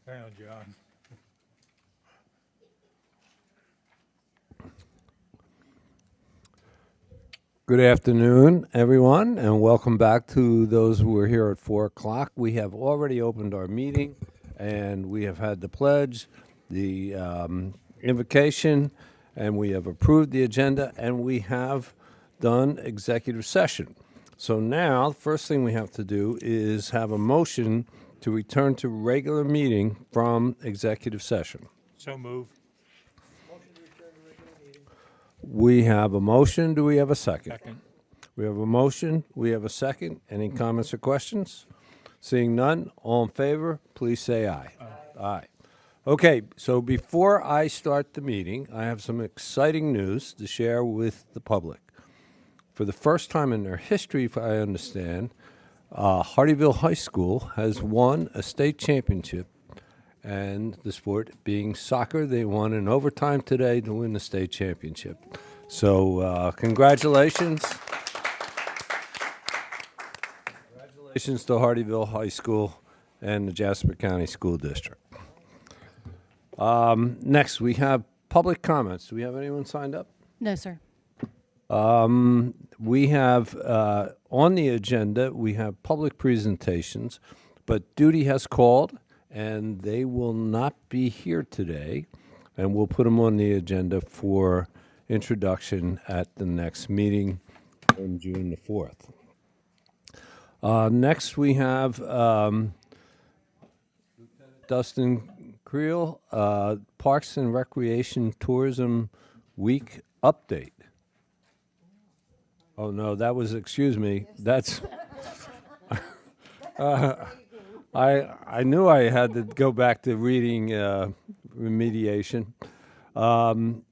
Hang on, John. Good afternoon, everyone, and welcome back to those who are here at 4 o'clock. We have already opened our meeting, and we have had the pledge, the invocation, and we have approved the agenda, and we have done executive session. So now, the first thing we have to do is have a motion to return to regular meeting from executive session. So move. We have a motion. Do we have a second? Second. We have a motion. We have a second. Any comments or questions? Seeing none, all in favor, please say aye. Aye. Okay, so before I start the meeting, I have some exciting news to share with the public. For the first time in their history, if I understand, Hardyville High School has won a state championship, and the sport being soccer, they won in overtime today to win the state championship. So congratulations. Congratulations to Hardyville High School and the Jasper County School District. Next, we have public comments. Do we have anyone signed up? No, sir. We have, on the agenda, we have public presentations, but duty has called, and they will not be here today, and we'll put them on the agenda for introduction at the next meeting on June the 4th. Next, we have Dustin Creel, Parks and Recreation Tourism Week update. Oh, no, that was, excuse me, that's, I knew I had to go back to reading remediation. Do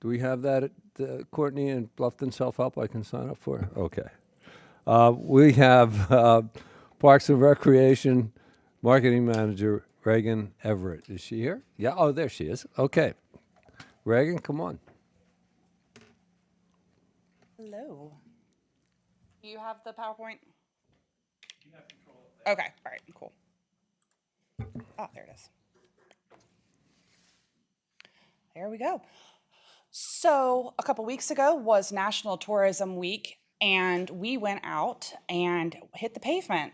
we have that, Courtney, and Bluffton Self-Help I can sign up for? Okay. We have Parks and Recreation Marketing Manager Reagan Everett. Is she here? Yeah, oh, there she is. Okay. Reagan, come on. Hello. You have the PowerPoint? You have control of that. Okay, all right, cool. Oh, there it is. There we go. So a couple weeks ago was National Tourism Week, and we went out and hit the pavement.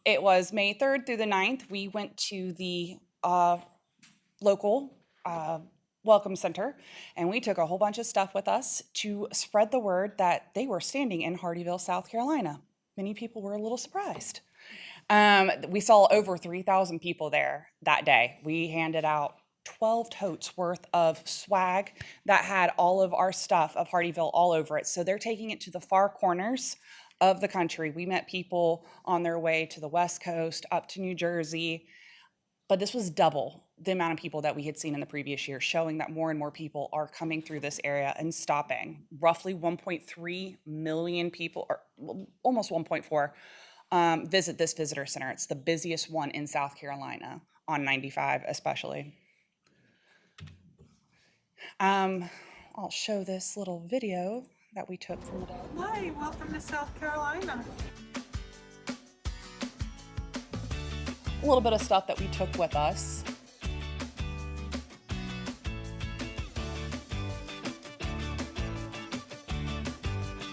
It was May 3rd through the 9th. We went to the local Welcome Center, and we took a whole bunch of stuff with us to spread the word that they were standing in Hardyville, South Carolina. Many people were a little surprised. We saw over 3,000 people there that day. We handed out 12 totes worth of swag that had all of our stuff of Hardyville all over it. So they're taking it to the far corners of the country. We met people on their way to the West Coast, up to New Jersey, but this was double the amount of people that we had seen in the previous year, showing that more and more people are coming through this area and stopping. Roughly 1.3 million people, or almost 1.4, visit this visitor center. It's the busiest one in South Carolina, on 95 especially. I'll show this little video that we took from the day. Hi, welcome to South Carolina. A little bit of stuff that we took with us.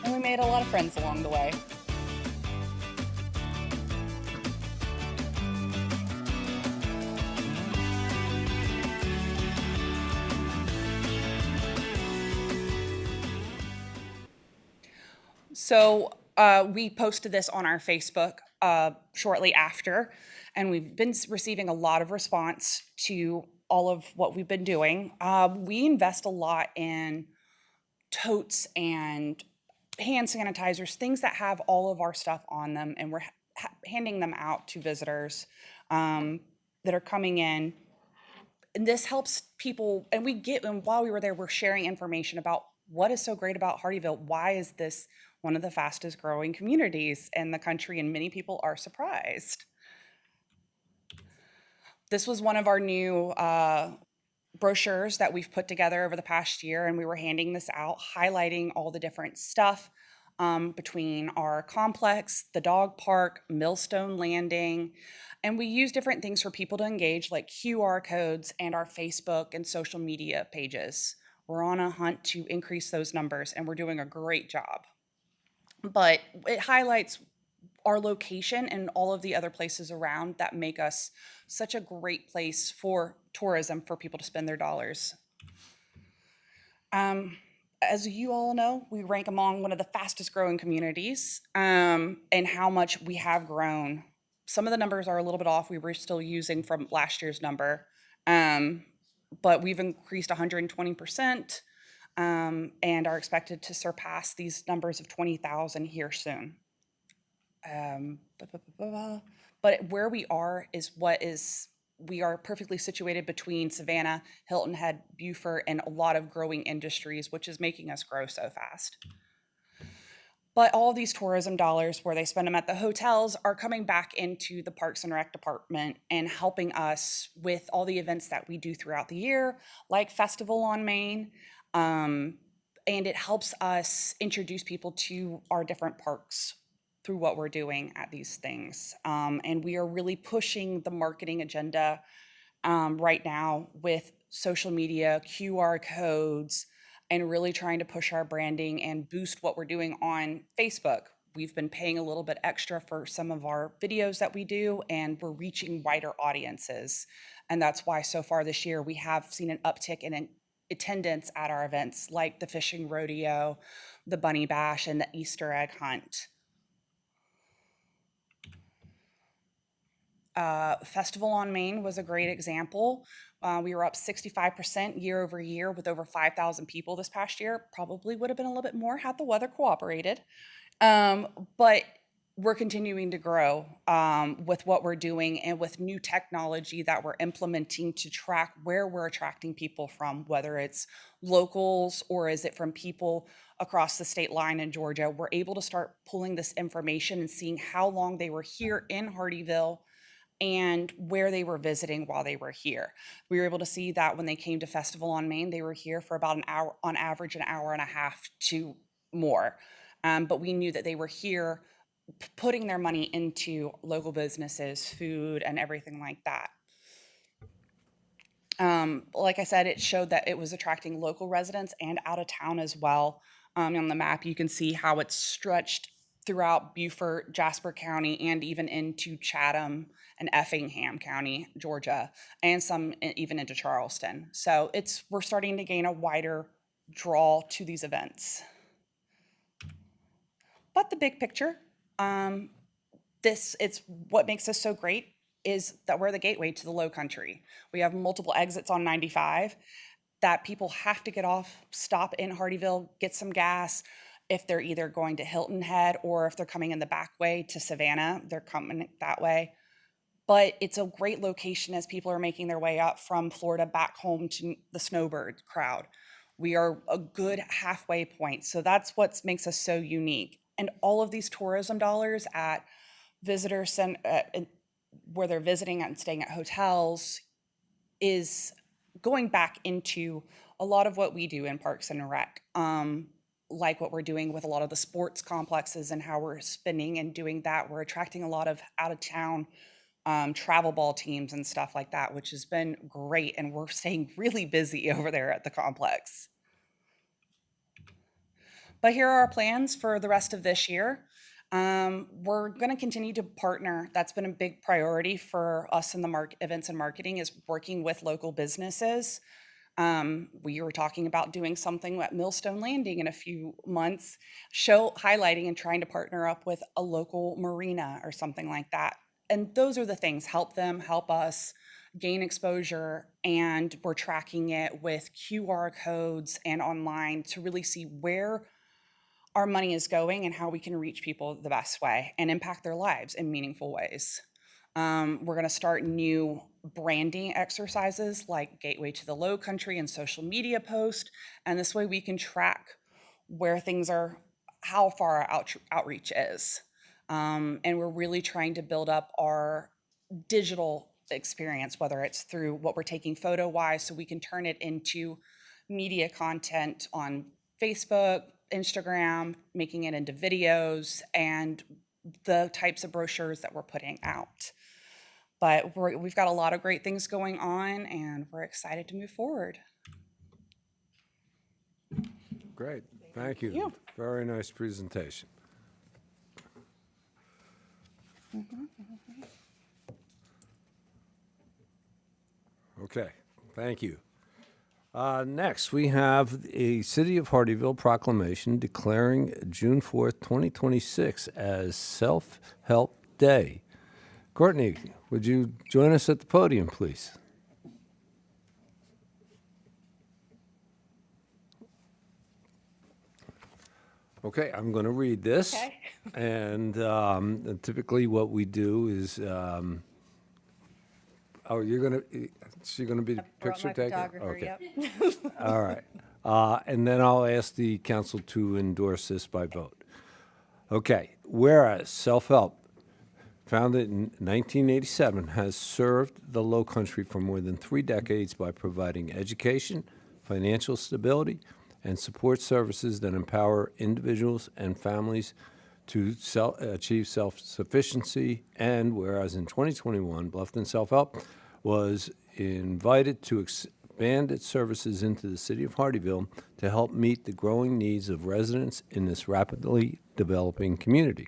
And we made a lot of friends along the way. So we posted this on our Facebook shortly after, and we've been receiving a lot of response to all of what we've been doing. We invest a lot in totes and hand sanitizers, things that have all of our stuff on them, and we're handing them out to visitors that are coming in. And this helps people, and while we were there, we're sharing information about what is so great about Hardyville. Why is this one of the fastest growing communities in the country? And many people are surprised. This was one of our new brochures that we've put together over the past year, and we were handing this out, highlighting all the different stuff between our complex, the dog park, Millstone Landing, and we use different things for people to engage, like QR codes and our Facebook and social media pages. We're on a hunt to increase those numbers, and we're doing a great job. But it highlights our location and all of the other places around that make us such a great place for tourism for people to spend their dollars. As you all know, we rank among one of the fastest growing communities, and how much we have grown. Some of the numbers are a little bit off. We were still using from last year's number, but we've increased 120%, and are expected to surpass these numbers of 20,000 here soon. But where we are is we are perfectly situated between Savannah, Hilton Head, Beaufort, and a lot of growing industries, which is making us grow so fast. But all these tourism dollars, where they spend them at the hotels, are coming back into the Parks and Rec department and helping us with all the events that we do throughout the year, like Festival on Main. And it helps us introduce people to our different parks through what we're doing at these things. And we are really pushing the marketing agenda right now with social media, QR codes, and really trying to push our branding and boost what we're doing on Facebook. We've been paying a little bit extra for some of our videos that we do, and we're reaching wider audiences. And that's why so far this year we have seen an uptick in attendance at our events, like the fishing rodeo, the bunny bash, and the Easter egg hunt. Festival on Main was a great example. We were up 65% year over year with over 5,000 people this past year. Probably would have been a little bit more had the weather cooperated. But we're continuing to grow with what we're doing and with new technology that we're implementing to track where we're attracting people from, whether it's locals or is it from people across the state line in Georgia. We're able to start pulling this information and seeing how long they were here in Hardeeville and where they were visiting while they were here. We were able to see that when they came to Festival on Main, they were here for about an hour, on average, an hour and a half to more. But we knew that they were here putting their money into local businesses, food, and everything like that. Like I said, it showed that it was attracting local residents and out of town as well. On the map, you can see how it's stretched throughout Beaufort, Jasper County, and even into Chatham and Effingham County, Georgia, and some even into Charleston. So we're starting to gain a wider draw to these events. But the big picture, it's what makes us so great is that we're the gateway to the Low Country. We have multiple exits on 95 that people have to get off, stop in Hardeeville, get some gas. If they're either going to Hilton Head or if they're coming in the back way to Savannah, they're coming that way. But it's a great location as people are making their way up from Florida back home to the snowbird crowd. We are a good halfway point. So that's what makes us so unique. And all of these tourism dollars at visitor center, where they're visiting and staying at hotels, is going back into a lot of what we do in Parks and Rec. Like what we're doing with a lot of the sports complexes and how we're spending and doing that. We're attracting a lot of out of town travel ball teams and stuff like that, which has been great. And we're staying really busy over there at the complex. But here are our plans for the rest of this year. We're going to continue to partner. That's been a big priority for us in the events and marketing, is working with local businesses. We were talking about doing something at Millstone Landing in a few months, highlighting and trying to partner up with a local marina or something like that. And those are the things, help them, help us gain exposure. And we're tracking it with QR codes and online to really see where our money is going and how we can reach people the best way and impact their lives in meaningful ways. We're going to start new branding exercises like Gateway to the Low Country and social media post. And this way we can track where things are, how far our outreach is. And we're really trying to build up our digital experience, whether it's through what we're taking photo-wise, so we can turn it into media content on Facebook, Instagram, making it into videos, and the types of brochures that we're putting out. But we've got a lot of great things going on, and we're excited to move forward. Great, thank you. you. Very nice presentation. Okay, thank you. Next, we have a City of Hardyville proclamation declaring June 4th, 2026 as Self-Help Day. Courtney, would you join us at the podium, please? Okay, I'm going to read this. Okay. And typically what we do is, oh, you're going to, so you're going to be the picture taker? Okay. All right. And then I'll ask the council to endorse this by vote. Okay, whereas Self-Help, founded in 1987, has served the Low Country for more than 3 decades by providing education, financial stability, and support services that empower individuals and families to achieve self-sufficiency. And whereas in 2021, Bluffton Self-Help was invited to expand its services into the city of Hardyville to help meet the growing needs of residents in this rapidly developing community.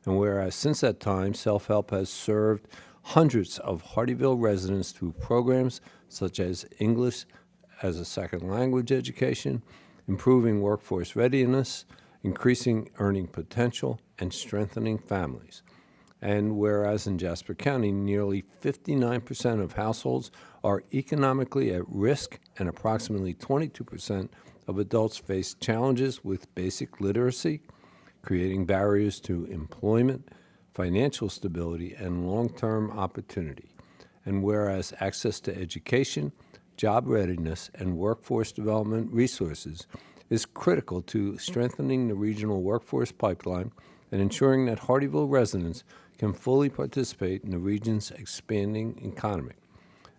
And whereas since that time, Self-Help has served hundreds of Hardyville residents through programs such as English as a second language education, improving workforce readiness, increasing earning potential, and strengthening families. And whereas in Jasper County, nearly 59% of households are economically at risk and approximately 22% of adults face challenges with basic literacy, creating barriers to employment, financial stability, and long-term opportunity. And whereas access to education, job readiness, and workforce development resources is critical to strengthening the regional workforce pipeline and ensuring that Hardyville residents can fully participate in the region's expanding economy.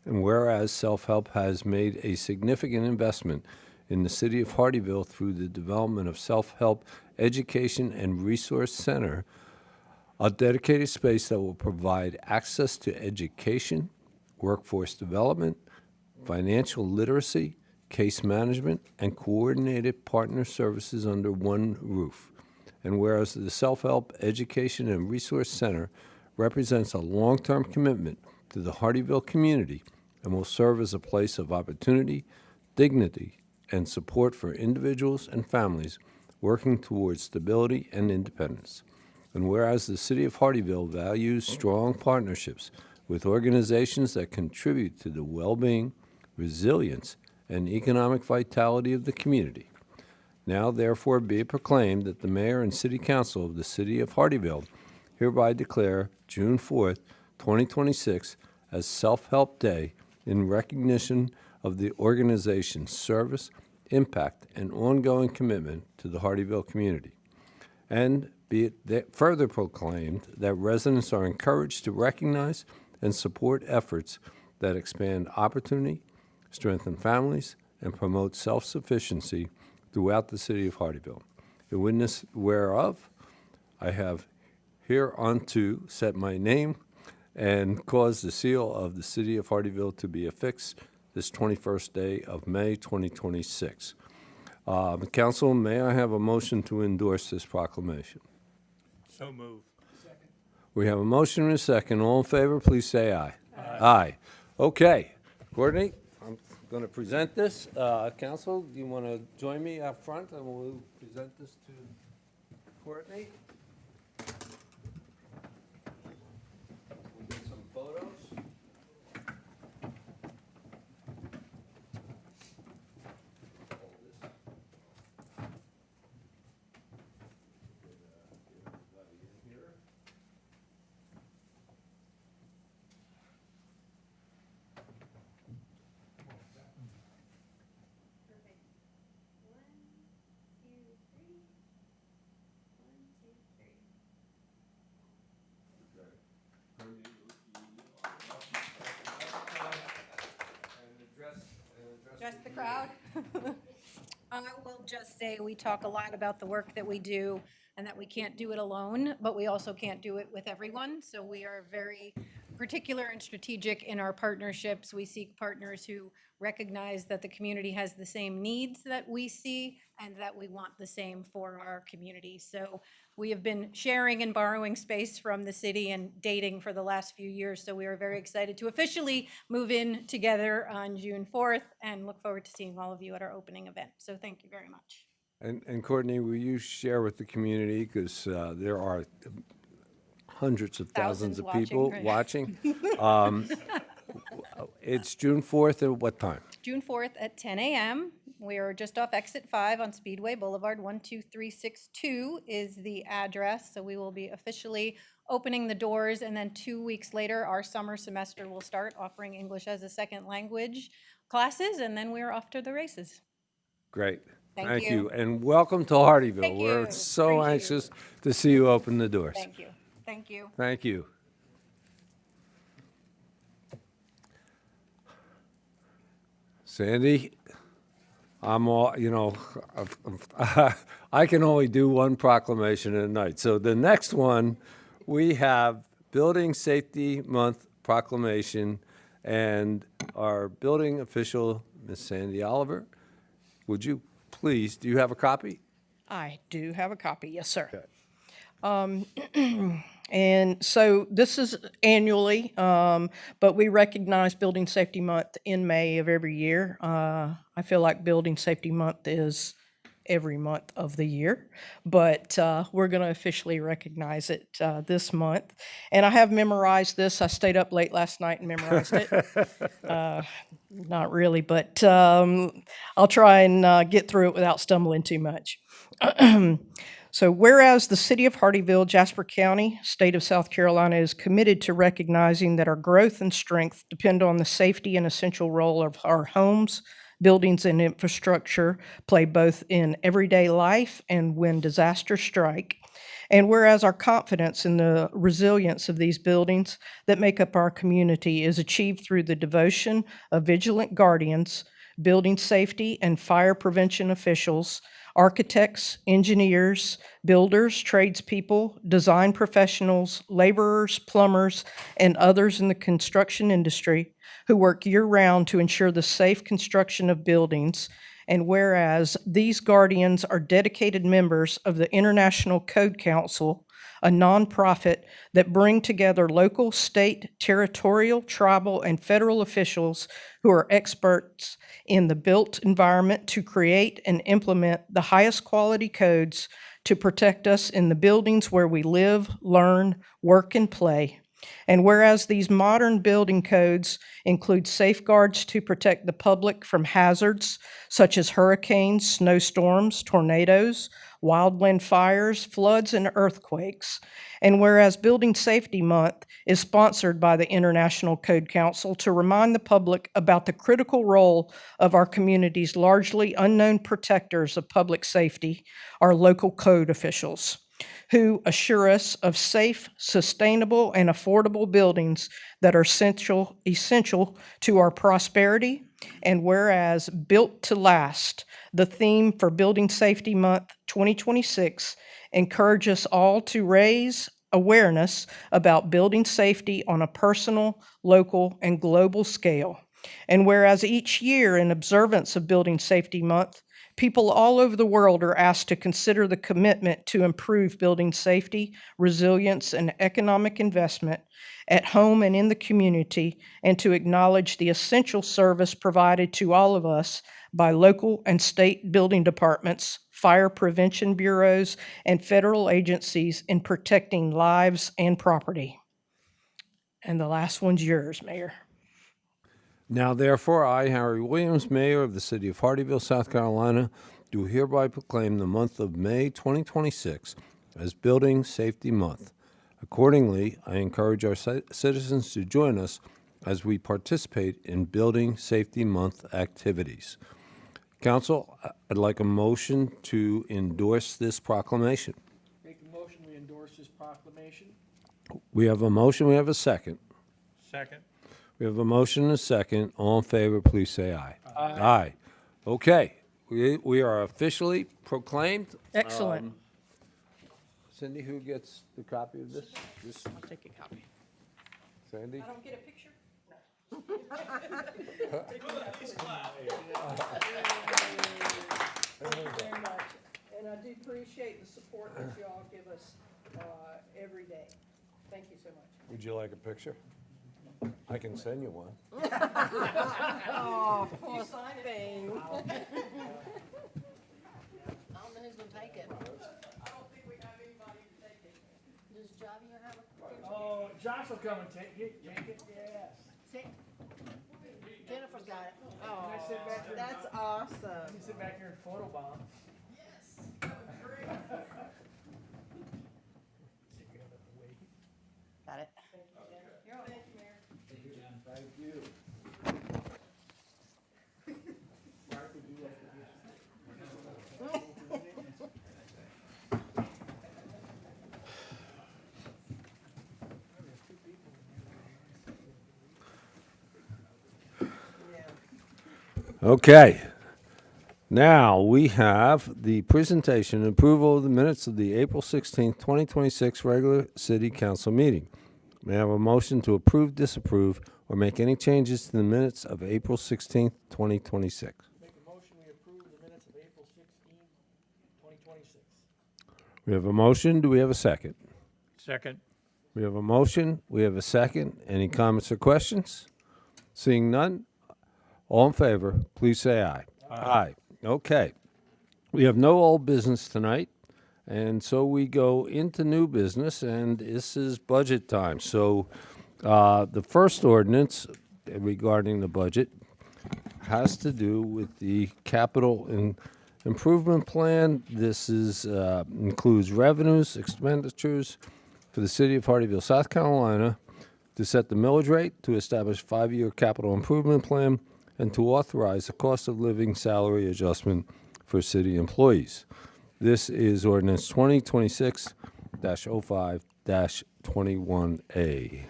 And whereas Self-Help has made a significant investment in the city of Hardyville through the development of Self-Help Education and Resource Center, a dedicated space that will provide access to education, workforce development, financial literacy, case management, and coordinated partner services under one roof. And whereas the Self-Help Education and Resource Center represents a long-term commitment to the Hardyville community and will serve as a place of opportunity, dignity, and support for individuals and families working towards stability and independence. And whereas the City of Hardyville values strong partnerships with organizations that contribute to the well-being, resilience, and economic vitality of the community. Now therefore be it proclaimed that the Mayor and City Council of the City of Hardyville hereby declare June 4th, 2026 as Self-Help Day in recognition of the organization's service, impact, and ongoing commitment to the Hardyville community. And be it further proclaimed that residents are encouraged to recognize and support efforts that expand opportunity, strengthen families, and promote self-sufficiency throughout the city of Hardyville. In witness whereof, I have hereunto set my name and caused the seal of the city of Hardyville to be affixed this 21st day of May 2026. Council, may I have a motion to endorse this proclamation? So moved. We have a motion and a second. All in favor, please say aye. Aye. Okay. Courtney, I'm going to present this. Council, do you want to join me up front and we'll present this to Courtney? We'll get some photos. Address the crowd. I will just say, we talk a lot about the work that we do and that we can't do it alone, but we also can't do it with everyone. So we are very particular and strategic in our partnerships. We seek partners who recognize that the community has the same needs that we see and that we want the same for our community. So we have been sharing and borrowing space from the city and dating for the last few years. So we are very excited to officially move in together on June 4th and look forward to seeing all of you at our opening event. So thank you very much. And Courtney, will you share with the community, because there are hundreds of thousands Thousands of people watching, watching. It's June 4th at what time? June 4th at 10 a.m. We are just off Exit 5 on Speedway Boulevard. 12362 is the address. So we will be officially opening the doors, and then 2 weeks later, our summer semester will start offering English as a second language classes, and then we're off to the races. Great. Thank you. you. And welcome to Hardyville. Thank We're you. so Thank you. anxious to see you open the doors. Thank you. Thank you. Thank you. Sandy, I'm all, I can only do one proclamation at a night. So the next one, we have Building Safety Month proclamation, and our building official, Miss Sandy Oliver, would you please, do you have a copy? I do have a copy, yes, sir. Okay. And so this is annually, but we recognize Building Safety Month in May of every year. I feel like Building Safety Month is every month of the year, but we're going to officially recognize it this month. And I have memorized this. I stayed up late last night and memorized it. Not really, but I'll try and get through it without stumbling too much. So whereas the city of Hardyville, Jasper County, state of South Carolina is committed to recognizing that our growth and strength depend on the safety and essential role of our homes, buildings, and infrastructure play both in everyday life and when disasters strike. And whereas our confidence in the resilience of these buildings that make up our community is achieved through the devotion of vigilant guardians, building safety and fire prevention officials, architects, engineers, builders, tradespeople, design professionals, laborers, plumbers, and others in the construction industry who work year-round to ensure the safe construction of buildings. And whereas these guardians are dedicated members of the International Code Council, a nonprofit that bring together local, state, territorial, tribal, and federal officials who are experts in the built environment to create and implement the highest quality codes to protect us in the buildings where we live, learn, work, and play. And whereas these modern building codes include safeguards to protect the public from hazards such as hurricanes, snowstorms, tornadoes, wildland fires, floods, and earthquakes. And whereas Building Safety Month is sponsored by the International Code Council to remind the public about the critical role of our community's largely unknown protectors of public safety, our local code officials, who assure us of safe, sustainable, and affordable buildings that are essential to our prosperity. And whereas Built to Last, the theme for Building Safety Month 2026, encourage us all to raise awareness about building safety on a personal, local, and global scale. And whereas each year in observance of Building Safety Month, people all over the world are asked to consider the commitment to improve building safety, resilience, and economic investment at home and in the community, and to acknowledge the essential service provided to all of us by local and state building departments, fire prevention bureaus, and federal agencies in protecting lives and property. And the last one's yours, Mayor. Now therefore, I, Harry Williams, Mayor of the City of Hardyville, South Carolina, do hereby proclaim the month of May 2026 as Building Safety Month. Accordingly, I encourage our citizens to join us as we participate in Building Safety Month activities. Council, I'd like a motion to endorse this proclamation. Make a motion, we endorse this proclamation. We have a motion, we have a second. Second. We have a motion and a second. All in favor, please say aye. Aye. Okay, we are officially proclaimed. Excellent. Cindy, who gets the copy of this? I'll take a copy. Sandy? don't get a picture? Thank you very much. And I do appreciate the support that you all give us every day. Thank you so much. Would you like a picture? I can send you one. Oh, poor thing. I don't know who's gonna take it. I don't think we have anybody to take it. Does Javier have a? Oh, Josh will come and take it, yes. Jennifer's got it. Can I sit back here? That's awesome. Can you sit back here and photobomb? Got it. Okay. Now, we have the presentation and approval of the minutes of the April 16th, 2026 regular city council meeting. May I have a motion to approve, disapprove, or make any changes to the minutes of April 16th, 2026? Make a motion, we approve the minutes of April 16, 2026. We have a motion. Do we have a second? Second. We have a motion. We have a second. Any comments or questions? Seeing none, all in favor, please say aye. Aye. Okay. We have no old business tonight, and so we go into new business, and this is budget time. So the first ordinance regarding the budget has to do with the capital improvement plan. This is includes revenues, expenditures for the city of Hardyville, South Carolina, to set the millage rate, to establish a 5-year capital improvement plan, and to authorize a cost of living salary adjustment for city employees. This is ordinance 2026-05-21A.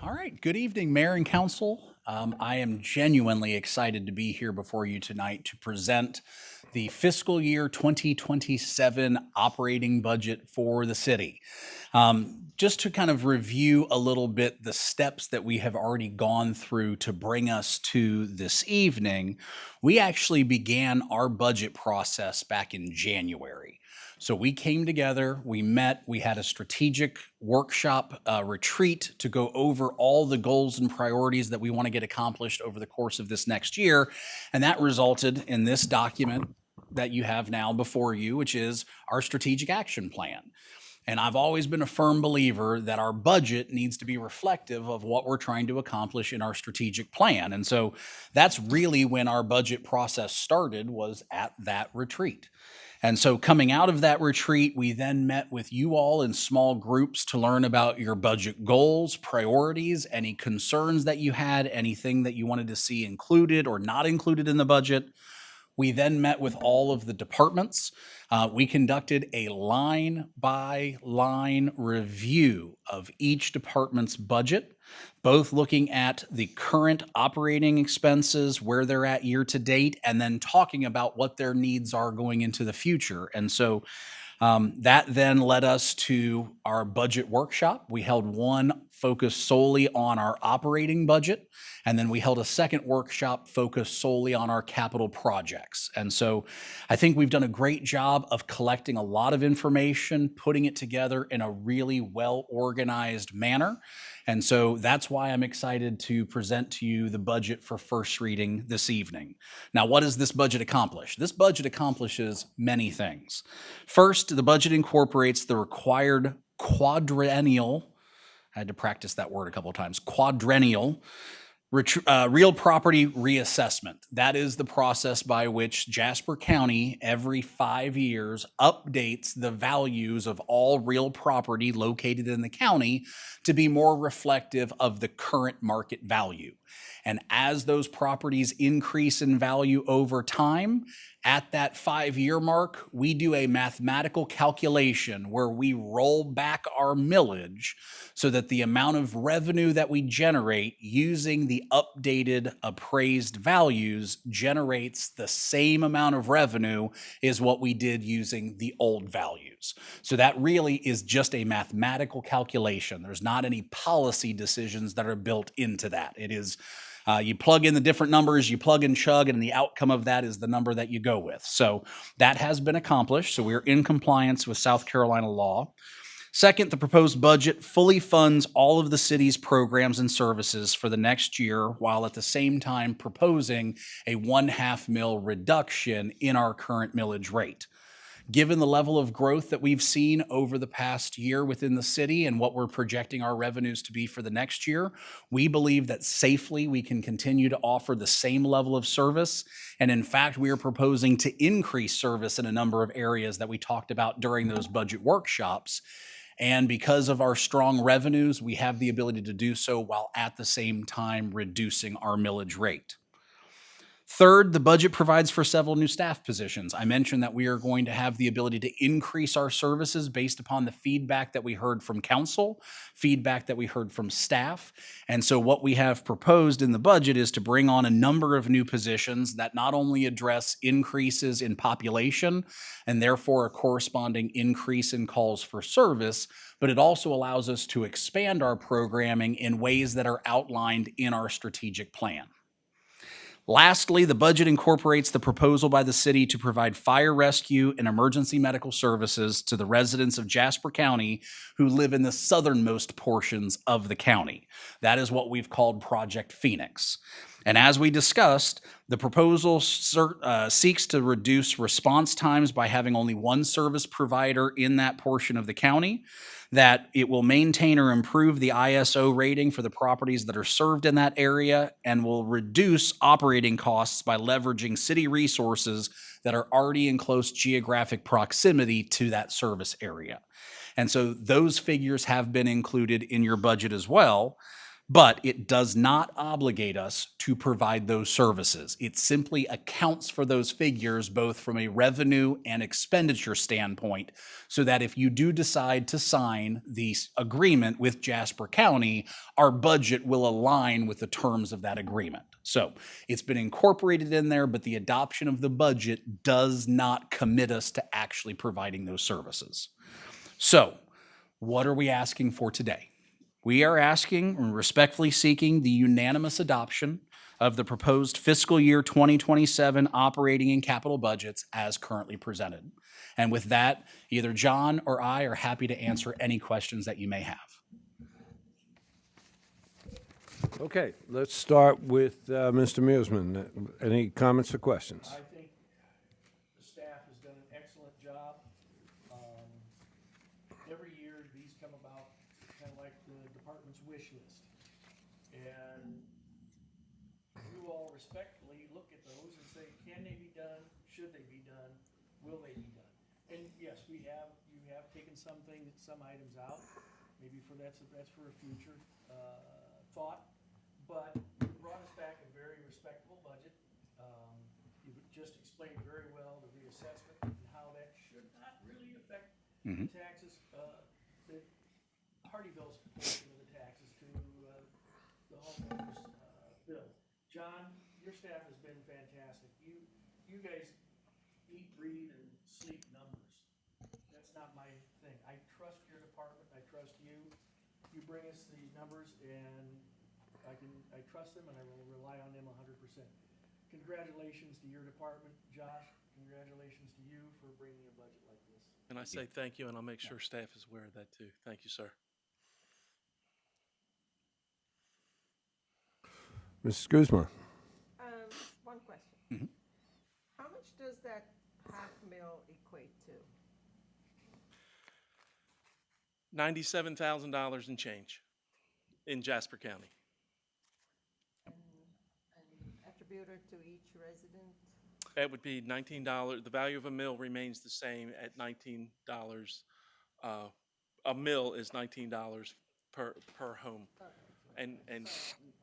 All right. Good evening, Mayor and Council. I am genuinely excited to be here before you tonight to present the fiscal year 2027 operating budget for the city. Just to kind of review a little bit the steps that we have already gone through to bring us to this evening, we actually began our budget process back in January. So we came together, we met, we had a strategic workshop retreat to go over all the goals and priorities that we want to get accomplished over the course of this next year. And that resulted in this document that you have now before you, which is our strategic action plan. And I've always been a firm believer that our budget needs to be reflective of what we're trying to accomplish in our strategic plan. And so that's really when our budget process started, was at that retreat. And so coming out of that retreat, we then met with you all in small groups to learn about your budget goals, priorities, any concerns that you had, anything that you wanted to see included or not included in the budget. We then met with all of the departments. We conducted a line-by-line review of each department's budget, both looking at the current operating expenses, where they're at year to date, and then talking about what their needs are going into the future. And so that then led us to our budget workshop. We held one focused solely on our operating budget, and then we held a second workshop focused solely on our capital projects. And so I think we've done a great job of collecting a lot of information, putting it together in a really well-organized manner. And so that's why I'm excited to present to you the budget for first reading this evening. Now, what does this budget accomplish? This budget accomplishes many things. First, the budget incorporates the required quadrennial, I had to practice that word a couple of times, quadrennial real property reassessment. That is the process by which Jasper County every 5 years updates the values of all real property located in the county to be more reflective of the current market value. And as those properties increase in value over time, At that 5-year mark, we do a mathematical calculation where we roll back our millage so that the amount of revenue that we generate using the updated appraised values generates the same amount of revenue as what we did using the old values. So that really is just a mathematical calculation. There's not any policy decisions that are built into that. It is you plug in the different numbers, you plug and chug, and the outcome of that is the number that you go with. So that has been accomplished. So we're in compliance with South Carolina law. Second, the proposed budget fully funds all of the city's programs and services for the next year, while at the same time proposing a 1/2 mil reduction in our current millage rate. Given the level of growth that we've seen over the past year within the city and what we're projecting our revenues to be for the next year, we believe that safely we can continue to offer the same level of service. And in fact, we are proposing to increase service in a number of areas that we talked about during those budget workshops. And because of our strong revenues, we have the ability to do so while at the same time reducing our millage rate. Third, the budget provides for several new staff positions. I mentioned that we are going to have the ability to increase our services based upon the feedback that we heard from council, feedback that we heard from staff. And so what we have proposed in the budget is to bring on a number of new positions that not only address increases in population and therefore a corresponding increase in calls for service, but it also allows us to expand our programming in ways that are outlined in our strategic plan. Lastly, the budget incorporates the proposal by the city to provide fire rescue and emergency medical services to the residents of Jasper County who live in the southernmost portions of the county. That is what we've called Project Phoenix. And as we discussed, the proposal seeks to reduce response times by having only one service provider in that portion of the county, that it will maintain or improve the ISO rating for the properties that are served in that area, and will reduce operating costs by leveraging city resources that are already in close geographic proximity to that service area. And so those figures have been included in your budget as well. But it does not obligate us to provide those services. It simply accounts for those figures both from a revenue and expenditure standpoint, so that if you do decide to sign the agreement with Jasper County, our budget will align with the terms of that agreement. So it's been incorporated in there, but the adoption of the budget does not commit us to actually providing those services. So what are we asking for today? We are asking and respectfully seeking the unanimous adoption of the proposed fiscal year 2027 operating and capital budgets as currently presented. And with that, either John or I are happy to answer any questions that you may have. Okay, let's start with Mr. Musman. Any comments or questions? I think the staff has done an excellent job. Every year, these come about kind of like the department's wish list. And you all respectfully look at those and say, can they be done? Should they be done? Will they be done? And yes, you have taken some items out. Maybe that's for a future thought. But you brought us back a very respectable budget. You just explained very well the reassessment and how that should not really affect the taxes, the Hardyville's portion of the taxes to the homeowners' bill. John, your staff has been fantastic. You guys eat, breathe, and sleep numbers. That's not my thing. I trust your department. I trust you. You bring us these numbers, and I trust them, and I will rely on them 100%. Congratulations to your department, Josh. Congratulations to you for bringing a budget like this. And I say thank you, and I'll make sure staff is aware of that too. Thank you, sir. Mrs. Guzman? One question. How much does that half mil equate to? $97,000 in change in Jasper County. Attributed to each resident? That would be $19. The value of a mill remains the same at $19. A mill is $19 per home. And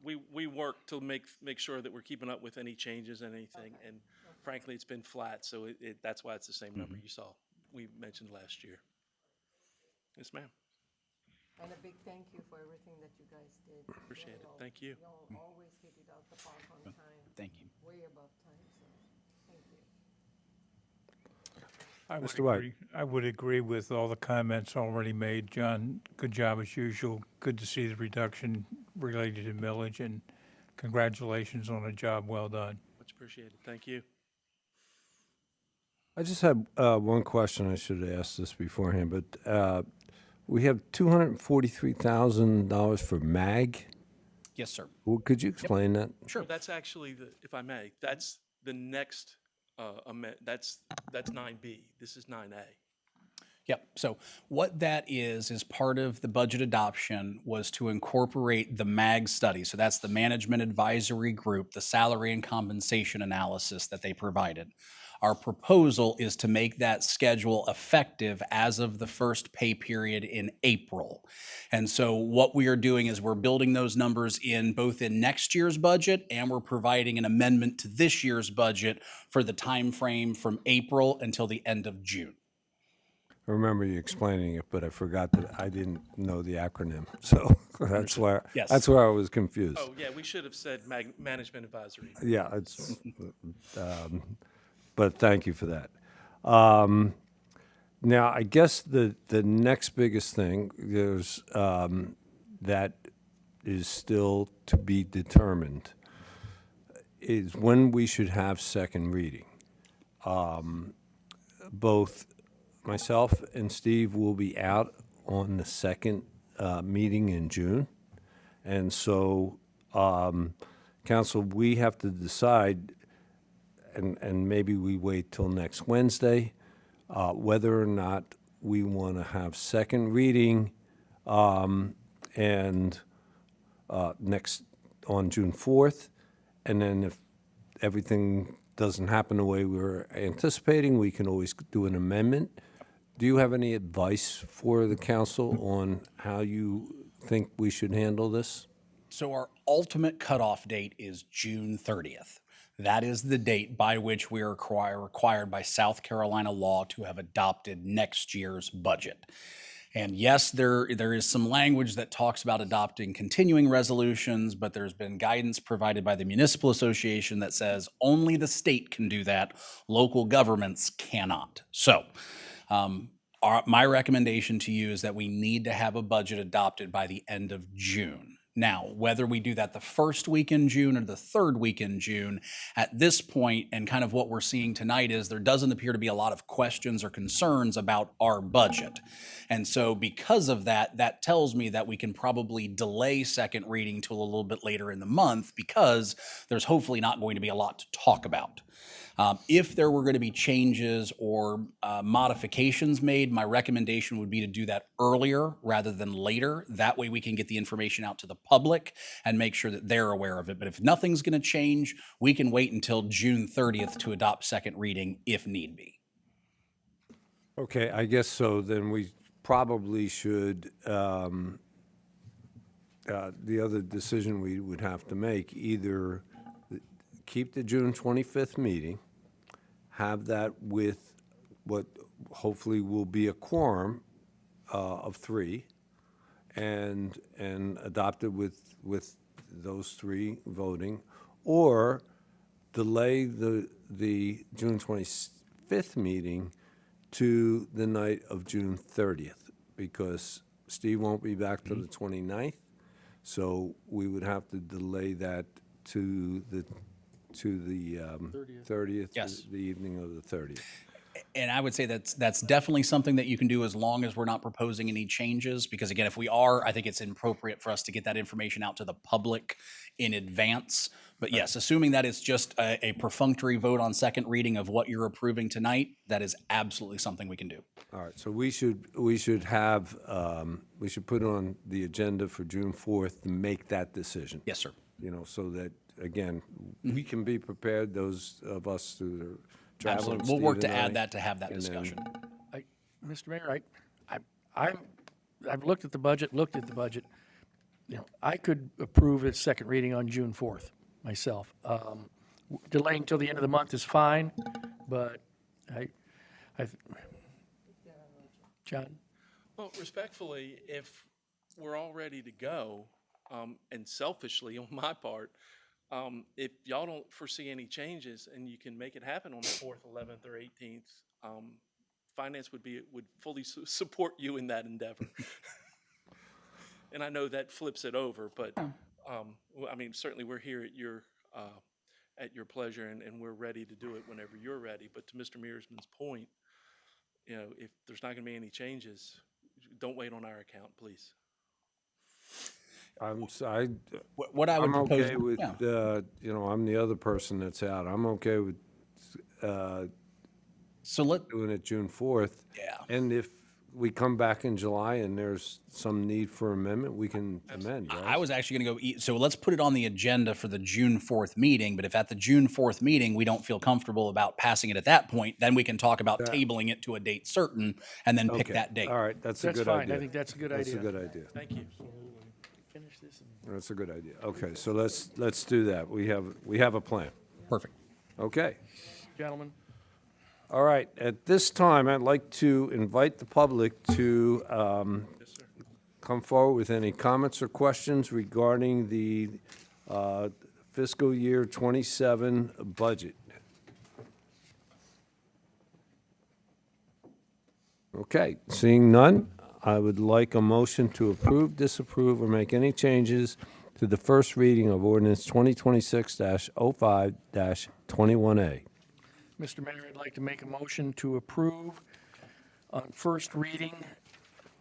we work to make sure that we're keeping up with any changes and anything. And frankly, it's been flat, so that's why it's the same number you saw, we mentioned last year. Yes, ma'am. And a big thank you for everything that you guys did. Appreciate it. Thank you. Y'all always hit it out the park on time, Thank you. way above time, so, thank you. I would Mr. White. agree. I would agree with all the comments already made. John, good job as usual. Good to see the reduction related to millage, and congratulations on a job well done. Much appreciated. Thank you. I just had one question. I should have asked this beforehand, but we have $243,000 for MAG. Yes, sir. Well, could you explain that? Sure. That's actually, if I may, that's the next, that's 9B. This is 9A. Yep. So what that is part of the budget adoption was to incorporate the MAG study. So that's the Management Advisory Group, the salary and compensation analysis that they provided. Our proposal is to make that schedule effective as of the first pay period in April. And so what we are doing is we're building those numbers in both in next year's budget, and we're providing an amendment to this year's budget for the time frame from April until the end of June. I remember you explaining it, but I forgot that I didn't know the acronym. So that's why Yes. that's where I was confused. Oh, yeah, we should have said Management Advisory. Yeah, it's. But thank you for that. Now, I guess the next biggest thing is that is still to be determined is when we should have second reading. Both myself and Steve will be out on the second meeting in June. And so, council, we have to decide, and maybe we wait till next Wednesday, whether or not we want to have second reading and next on June 4th. And then if everything doesn't happen the way we were anticipating, we can always do an amendment. Do you have any advice for the council on how you think we should handle this? So our ultimate cutoff date is June 30th. That is the date by which we are required by South Carolina law to have adopted next year's budget. And yes, there is some language that talks about adopting continuing resolutions, but there's been guidance provided by the Municipal Association that says only the state can do that. Local governments cannot. So my recommendation to you is that we need to have a budget adopted by the end of June. Now, whether we do that the first week in June or the third week in June, at this point, and kind of what we're seeing tonight is there doesn't appear to be a lot of questions or concerns about our budget. And so because of that, that tells me that we can probably delay second reading till a little bit later in the month because there's hopefully not going to be a lot to talk about. If there were going to be changes or modifications made, my recommendation would be to do that earlier rather than later. That way we can get the information out to the public and make sure that they're aware of it. But if nothing's going to change, we can wait until June 30th to adopt second reading if need be. Okay, I guess so. Then we probably should, the other decision we would have to make, either keep the June 25th meeting, have that with what hopefully will be a quorum of 3, and adopt it with those 3 voting, or delay the June 25th meeting to the night of June 30th, because Steve won't be back till the 29th, so we would have to delay that to the 30th, Yes. the evening of the 30th. And I would say that's definitely something that you can do as long as we're not proposing any changes. Because again, if we are, I think it's inappropriate for us to get that information out to the public in advance. But yes, assuming that it's just a perfunctory vote on second reading of what you're approving tonight, that is absolutely something we can do. All right, so we should have, we should put on the agenda for June 4th to make that decision. Yes, sir. You know, so that, again, we can be prepared, those of us who are traveling. Absolutely. We'll work Steve to and I, add that to have that and then- discussion. Mr. Mayor, I've looked at the budget. You know, I could approve its second reading on June 4th myself. delaying till the end of the month is fine, but I, John? Well, respectfully, if we're all ready to go, and selfishly on my part, if y'all don't foresee any changes and you can make it happen on the 4th, 11th, or 18th, finance would fully support you in that endeavor. And I know that flips it over, but, I mean, certainly we're here at your pleasure, and we're ready to do it whenever you're ready. But to Mr. Mearsman's point, you know, if there's not gonna be any changes, don't wait on our account, please. What I would I'm propose. okay with, yeah. I'm the other person that's out. I'm okay with So let, doing it June 4th. Yeah. And if we come back in July and there's some need for amendment, we can amend, right? I was actually going to go, so let's put it on the agenda for the June 4th meeting, but if at the June 4th meeting, we don't feel comfortable about passing it at that point, then we can talk about tabling it to a date certain and then pick Okay. that date. All right, that's a That's good fine. idea. I think that's a good That's a idea. good idea. Thank you. Finish this and That's a good idea. Okay, so let's do that. We have a plan. Perfect. Okay. gentlemen, All right, at this time, I'd like to invite the public to come forward with any comments or questions regarding the fiscal year '27 budget. Okay, seeing none, I would like a motion to approve, disapprove, or make any changes to the first reading of ordinance 2026-05-21A. Mr. Mayor, I'd like to make a motion to approve on first reading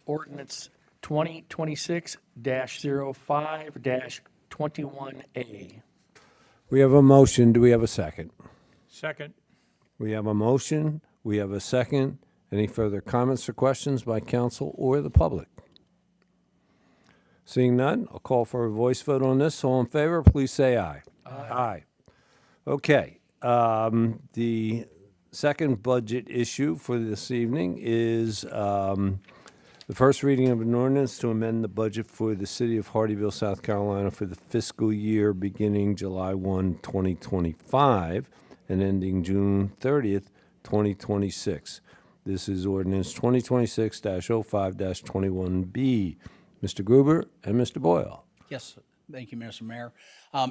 ordinance 2026-05-21A. We have a motion, do we have a second? Second. We have a motion, we have a second. Any further comments or questions by council or the public? Seeing none, I'll call for a voice vote on this. All in favor, please say aye. Aye. Okay, the second budget issue for this evening is the first reading of an ordinance to amend the budget for the city of Hardyville, South Carolina for the fiscal year beginning July 1, 2025 and ending June 30th, 2026. This is ordinance 2026-05-21B. Mr. Gruber and Mr. Boyle. Yes, thank you, Mr. Mayor.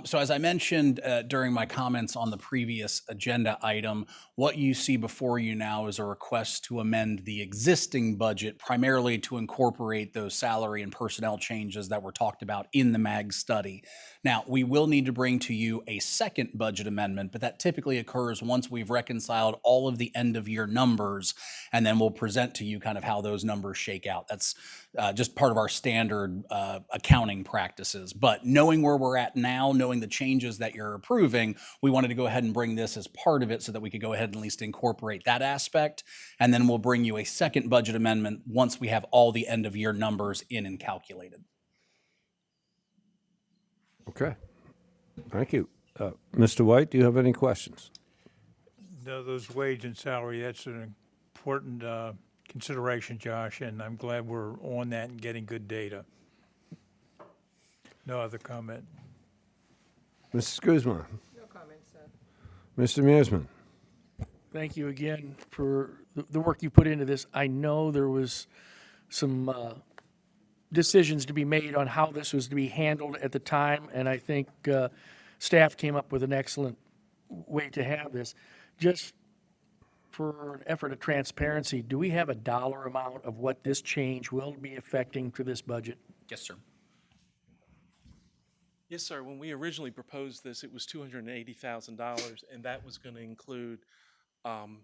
So as I mentioned during my comments on the previous agenda item, what you see before you now is a request to amend the existing budget primarily to incorporate those salary and personnel changes that were talked about in the MAG study. Now, we will need to bring to you a second budget amendment, but that typically occurs once we've reconciled all of the end of year numbers, and then we'll present to you kind of how those numbers shake out. That's just part of our standard accounting practices. But knowing where we're at now, knowing the changes that you're approving, we wanted to go ahead and bring this as part of it so that we could go ahead and at least incorporate that aspect. And then we'll bring you a second budget amendment once we have all the end of year numbers in and calculated. Okay. Thank you. Mr. White, do you have any questions? No, those wage and salary, that's an important consideration, Josh, and I'm glad we're on that and getting good data. No other comment. Mrs. Guzman. No comments, sir. Mr. Mearsman. thank you again for the work you put into this. I know there was some decisions to be made on how this was to be handled at the time, and I think staff came up with an excellent way to have this. Just for an effort of transparency, do we have a dollar amount of what this change will be affecting to this budget? Yes, sir. Yes, sir. When we originally proposed this, it was $280,000, and that was going to include, the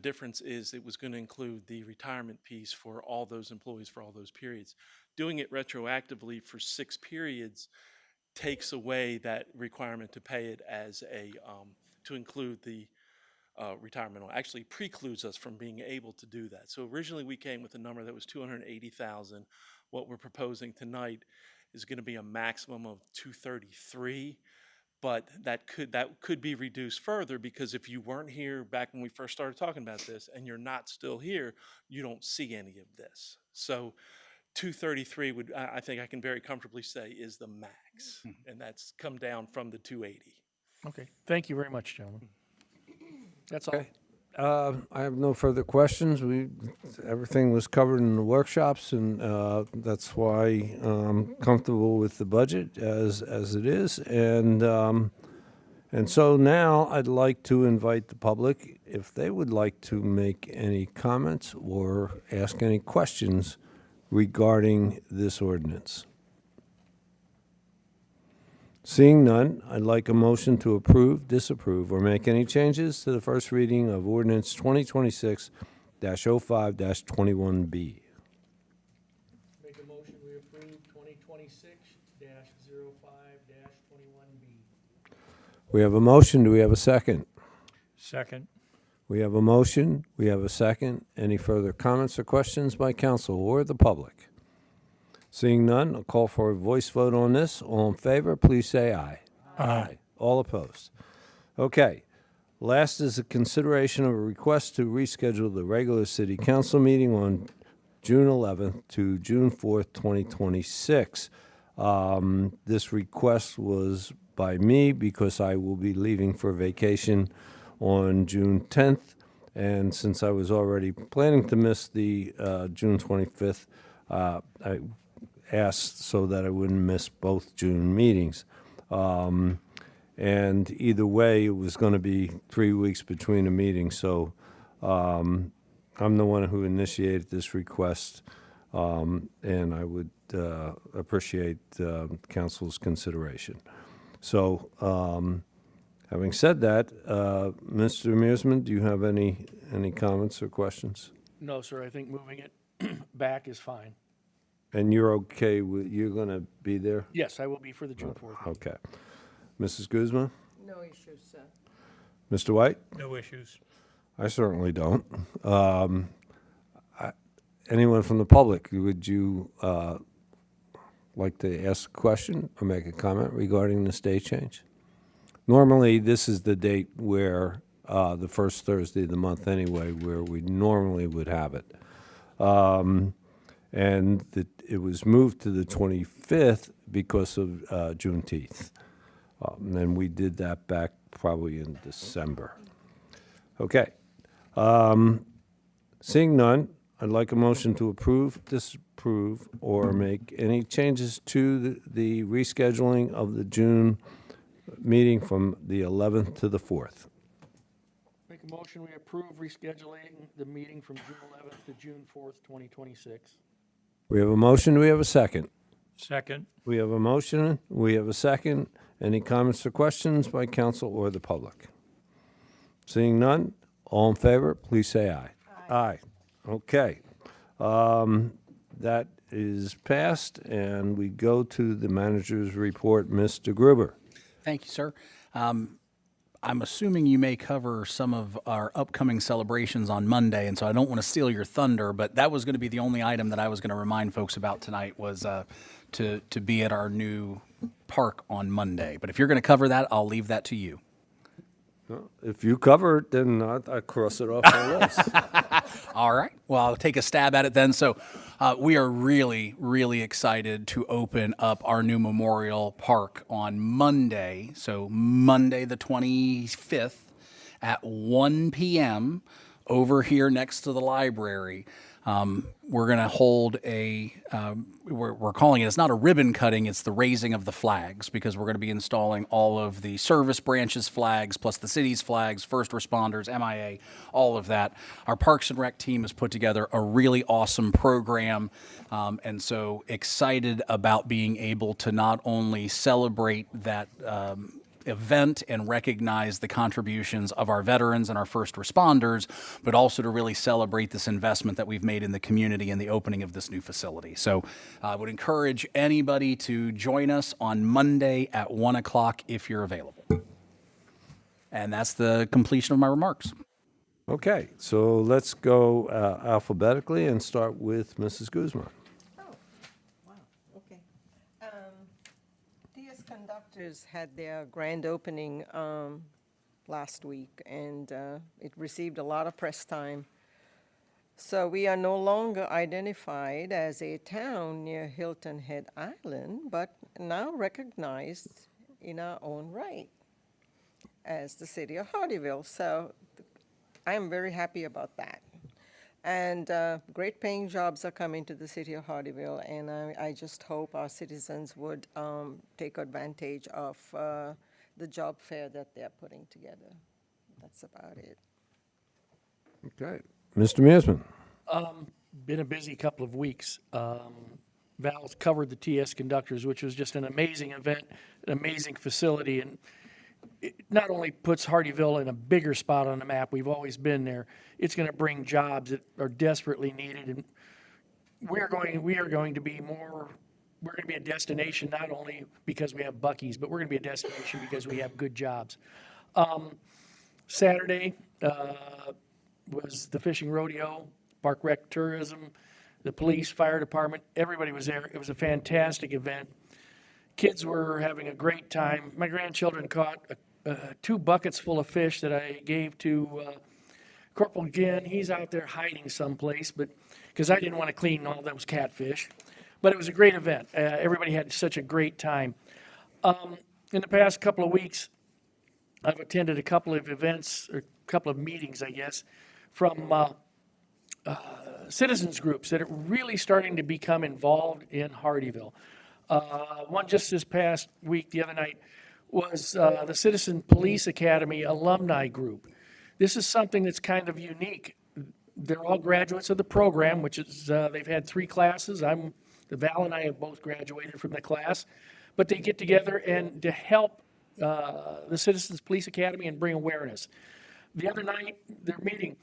difference is it was going to include the retirement piece for all those employees for all those periods. Doing it retroactively for 6 periods takes away that requirement to pay it as to include the retirement. Actually precludes us from being able to do that. So originally we came with a number that was $280,000. What we're proposing tonight is going to be a maximum of $233,000, but that could be reduced further, because if you weren't here back when we first started talking about this and you're not still here, you don't see any of this. So 233 would, I think I can very comfortably say is the max. And that's come down from the 280. Okay, thank you very much, gentlemen. That's all. I have no further questions. Everything was covered in the workshops, and that's why I'm comfortable with the budget as it is. And so now I'd like to invite the public, if they would like to make any comments or ask any questions regarding this ordinance. Seeing none, I'd like a motion to approve, disapprove, or make any changes to the first reading of ordinance 2026-05-21B. Make a motion, we approve 2026-05-21B. We have a motion. Do we have a second? Second. We have a motion. We have a second. Any further comments or questions by council or the public? Seeing none, I'll call for a voice vote on this. All in favor, please say aye. Aye. All opposed. Okay. Last is a consideration of a request to reschedule the regular city council meeting on June 11th to June 4th, 2026. This request was by me because I will be leaving for vacation on June 10th. And since I was already planning to miss the June 25th, I asked so that I wouldn't miss both June meetings. And either way, it was going to be 3 weeks between a meeting. So I'm the one who initiated this request, and I would appreciate council's consideration. So having said that, Mr. Mearsman, do you have any comments or questions? No, sir, I think moving it back is fine. And you're okay with, you're going to be there? Yes, I will be for the June 4th. Okay. Mrs. Guzman? No issues, sir. Mr. White? No issues. I certainly don't. Anyone from the public, would you like to ask a question or make a comment regarding this date change? Normally, this is the date where, the first Thursday of the month anyway, where we normally would have it. And it was moved to the 25th because of Juneteenth. And we did that back probably in December. Okay. Seeing none, I'd like a motion to approve, disapprove, or make any changes to the rescheduling of the June meeting from the 11th to the 4th. Make a motion, we approve rescheduling the meeting from June 11th to June 4th, 2026. We have a motion. Do we have a second? Second. We have a motion. We have a second. Any comments or questions by council or the public? Seeing none, all in favor, please say aye. Aye. Okay. That is passed, and we go to the manager's report. Mr. Gruber. Thank you, sir. I'm assuming you may cover some of our upcoming celebrations on Monday, and so I don't want to steal your thunder, but that was going to be the only item that I was going to remind folks about tonight was to be at our new park on Monday. But if you're going to cover that, I'll leave that to you. If you cover it, then I cross it off my list. All right. Well, I'll take a stab at it then. So we are really, really excited to open up our new memorial park on Monday. So Monday the 25th at 1 p.m. over here next to the library. We're going to hold we're calling it, it's not a ribbon cutting, it's the raising of the flags, because we're going to be installing all of the service branches flags, plus the city's flags, first responders, MIA, all of that. Our Parks and Rec team has put together a really awesome program, and so excited about being able to not only celebrate that event and recognize the contributions of our veterans and our first responders, but also to really celebrate this investment that we've made in the community and the opening of this new facility. So I would encourage anybody to join us on Monday at 1 o'clock if you're available. And that's the completion of my remarks. Okay, so let's go alphabetically and start with Mrs. Guzman. Okay. DS Conductors had their grand opening last week, and it received a lot of press time. So we are no longer identified as a town near Hilton Head Island, but now recognized in our own right as the city of Hardyville. So I am very happy about that. And great paying jobs are coming to the city of Hardyville, and I just hope our citizens would take advantage of the job fair that they're putting together. That's about it. Okay. Mr. Mearsman? Been a busy couple of weeks. Val's covered the TS Conductors, which was just an amazing event, an amazing facility, and it not only puts Hardyville in a bigger spot on the map, we've always been there, it's going to bring jobs that are desperately needed, and we are going to be more, we're going to be a destination not only because we have Buc-ee's, but we're going to be a destination because we have good jobs. Saturday was the fishing rodeo, Park Rec Tourism, the police, fire department, everybody was there. It was a fantastic event. Kids were having a great time. My grandchildren caught 2 buckets full of fish that I gave to Corporal Ginn. He's out there hiding someplace, but because I didn't want to clean all those catfish. But it was a great event. Everybody had such a great time. In the past couple of weeks, I've attended a couple of events, or a couple of meetings, I guess, from citizens groups that are really starting to become involved in Hardyville. One just this past week, the other night, was the Citizen Police Academy alumni group. This is something that's kind of unique. They're all graduates of the program, which is, they've had 3 classes. Val and I have both graduated from the class, but they get together and to help the Citizens Police Academy and bring awareness. The other night, they're meeting.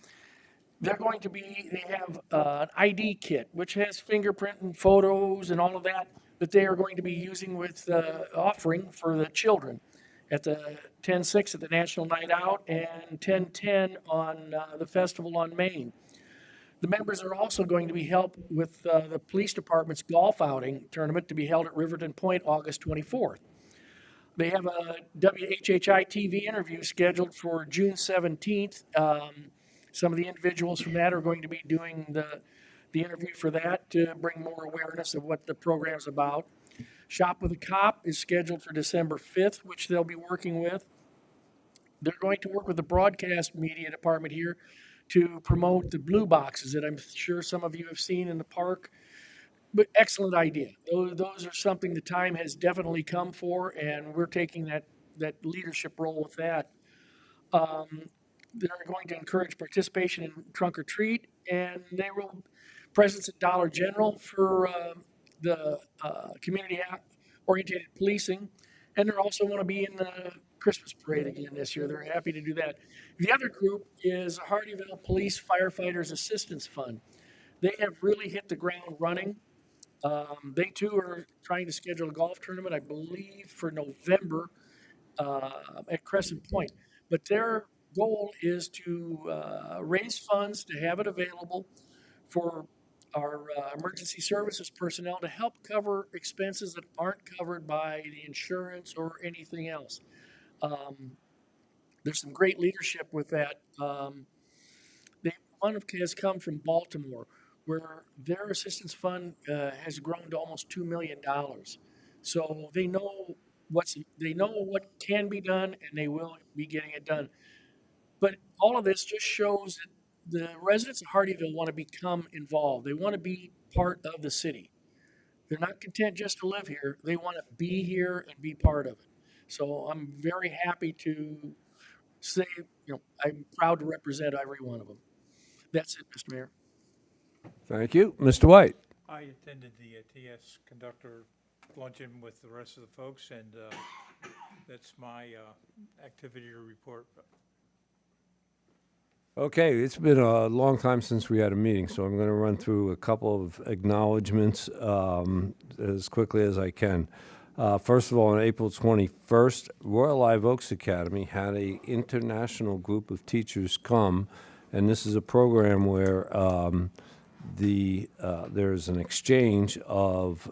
They have an ID kit, which has fingerprint and photos and all of that they are going to be using with offering for the children at the 10/6 at the National Night Out and 10/10 on the festival on Main. The members are also going to be help with the police department's golf outing tournament to be held at Riverton Point August 24th. They have a WHHI TV interview scheduled for June 17th. Some of the individuals from that are going to be doing the interview for that to bring more awareness of what the program's about. Shop with a Cop is scheduled for December 5th, which they'll be working with. They're going to work with the broadcast media department here to promote the blue boxes that I'm sure some of you have seen in the park. But excellent idea. Those are something the time has definitely come for, and we're taking that leadership role with that. They're going to encourage participation in Trunk or Treat, and they will presence at Dollar General for the community-oriented policing, and they're also want to be in the Christmas parade again this year. They're happy to do that. The other group is Hardyville Police Firefighters Assistance Fund. They have really hit the ground running. They too are trying to schedule a golf tournament, I believe, for November at Crescent Point. But their goal is to raise funds to have it available for our emergency services personnel to help cover expenses that aren't covered by the insurance or anything else. There's some great leadership with that. One has come from Baltimore, where their assistance fund has grown to almost $2 million. So they know what can be done, and they will be getting it done. But all of this just shows that the residents of Hardyville want to become involved. They want to be part of the city. They're not content just to live here. They want to be here and be part of it. So I'm very happy to say, I'm proud to represent every one of them. That's it, Mr. Mayor. Thank you. Mr. White? I attended the TS conductor luncheon with the rest of the folks, and that's my activity report. Okay, it's been a long time since we had a meeting, so I'm going to run through a couple of acknowledgements as quickly as I can. First of all, on April 21st, Royal Live Oaks Academy had an international group of teachers come, and this is a program where there's an exchange of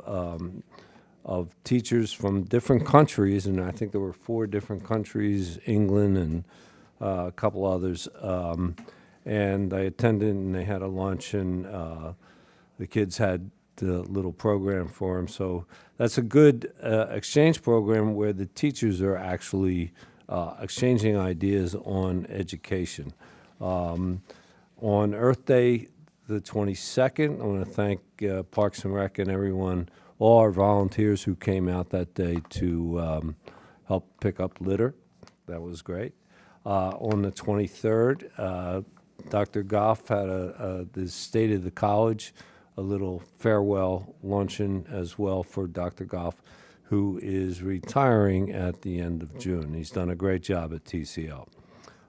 teachers from different countries, and I think there were 4 different countries, England and a couple others, and I attended, and they had a lunch, and the kids had the little program for them. So that's a good exchange program where the teachers are actually exchanging ideas on education. On Earth Day, the 22nd, I want to thank Parks and Rec and everyone, all our volunteers who came out that day to help pick up litter. That was great. On the 23rd, Dr. Goff had the State of the College, a little farewell luncheon as well for Dr. Goff, who is retiring at the end of June. He's done a great job at TCL.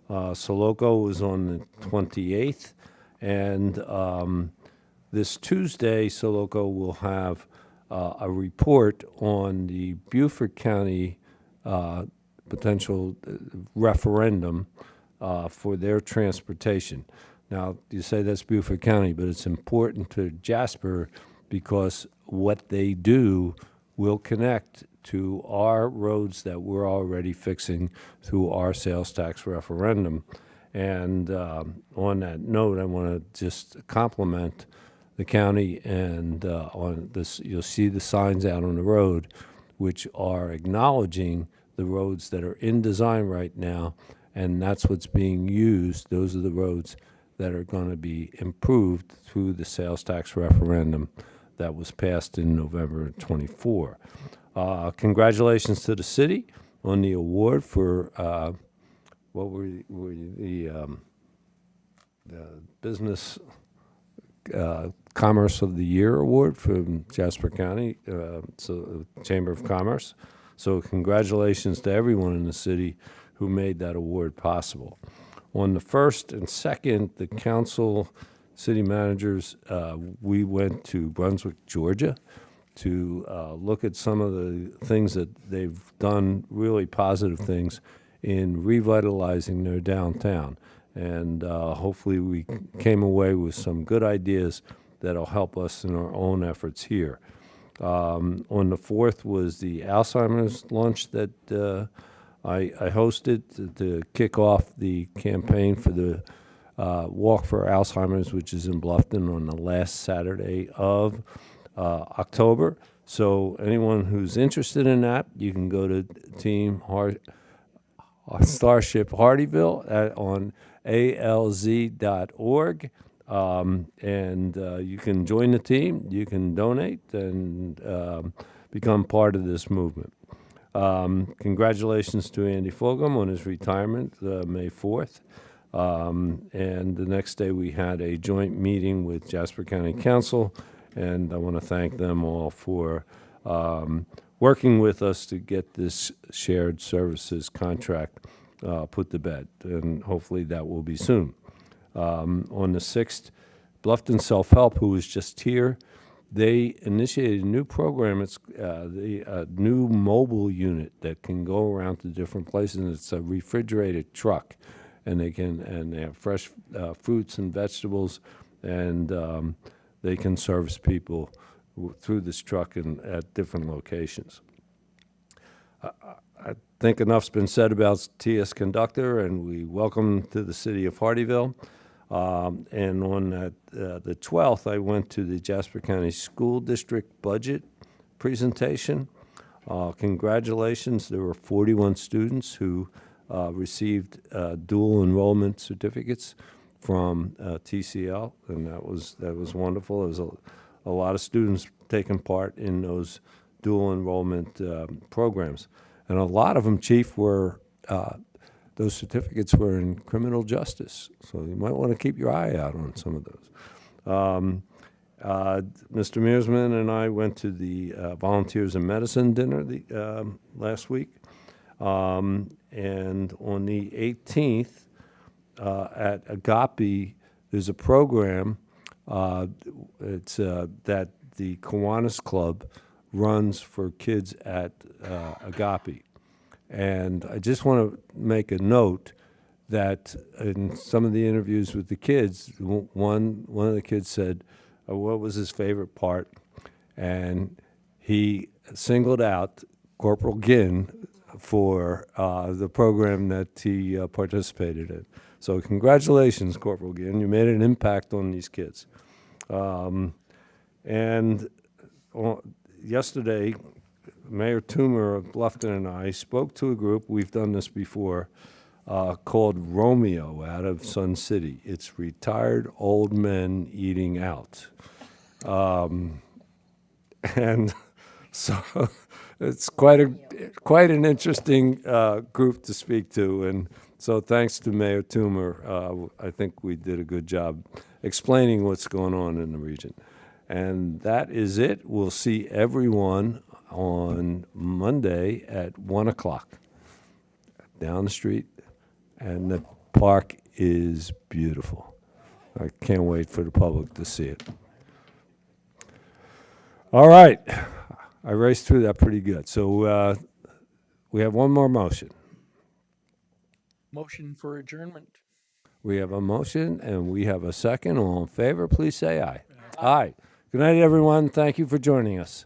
Soloco was on the 28th, and this Tuesday, Soloco will have a report on the Beaufort County potential referendum for their transportation. Now, you say that's Beaufort County, but it's important to Jasper because what they do will connect to our roads that we're already fixing through our sales tax referendum. And on that note, I want to just compliment the county, and on this, you'll see the signs out on the road, which are acknowledging the roads that are in design right now, and that's what's being used. Those are the roads that are going to be improved through the sales tax referendum that was passed in November 24. Congratulations to the city on the award for what were the Business Commerce of the Year award from Jasper County, so Chamber of Commerce. So congratulations to everyone in the city who made that award possible. On the 1st and 2nd, the council, city managers, we went to Brunswick, Georgia, to look at some of the things that they've done, really positive things, in revitalizing their downtown. And hopefully we came away with some good ideas that'll help us in our own efforts here. On the 4th was the Alzheimer's lunch that I hosted to kick off the campaign for the Walk for Alzheimer's, which is in Bluffton on the last Saturday of October. So anyone who's interested in that, you can go to Team Starship Hardyville on alz.org, and you can join the team, you can donate, and become part of this movement. Congratulations to Andy Fulgham on his retirement, May 4th. And the next day we had a joint meeting with Jasper County Council, and I want to thank them all for working with us to get this shared services contract put to bed, and hopefully that will be soon. On the 6th, Bluffton Self-Help, who was just here, they initiated a new program. It's the new mobile unit that can go around to different places. And it's a refrigerated truck, and they have fresh fruits and vegetables, and they can service people through this truck and at different locations. I think enough's been said about TS Conductor, and we welcome to the city of Hardyville. And on the 12th, I went to the Jasper County School District budget presentation. Congratulations, there were 41 students who received dual enrollment certificates from TCL, and that was wonderful. There was a lot of students taking part in those dual enrollment programs. And a lot of them, Chief, were those certificates were in criminal justice, so you might want to keep your eye out on some of those. Mr. Mearsman and I went to the Volunteers in Medicine dinner last week, and on the 18th at Agape, there's a program it's that the Kiwanis Club runs for kids at Agape. And I just want to make a note that in some of the interviews with the kids, one of the kids said, what was his favorite part? And he singled out Corporal Ginn for the program that he participated in. So congratulations, Corporal Gann. You made an impact on these kids. And yesterday, Mayor Toomer of Bluffton and I spoke to a group, we've done this before, called Romeo out of Sun City. It's retired old men eating out. And so it's quite an interesting group to speak to. And so thanks to Mayor Toomer, I think we did a good job explaining what's going on in the region. And that is it. We'll see everyone on Monday at 1 o'clock down the street. And the park is beautiful. I can't wait for the public to see it. All right. I raced through that pretty good. So we have one more motion. Motion for adjournment. We have a motion and we have a second. All in favor, please say aye. Aye. Good night, everyone. Thank you for joining us.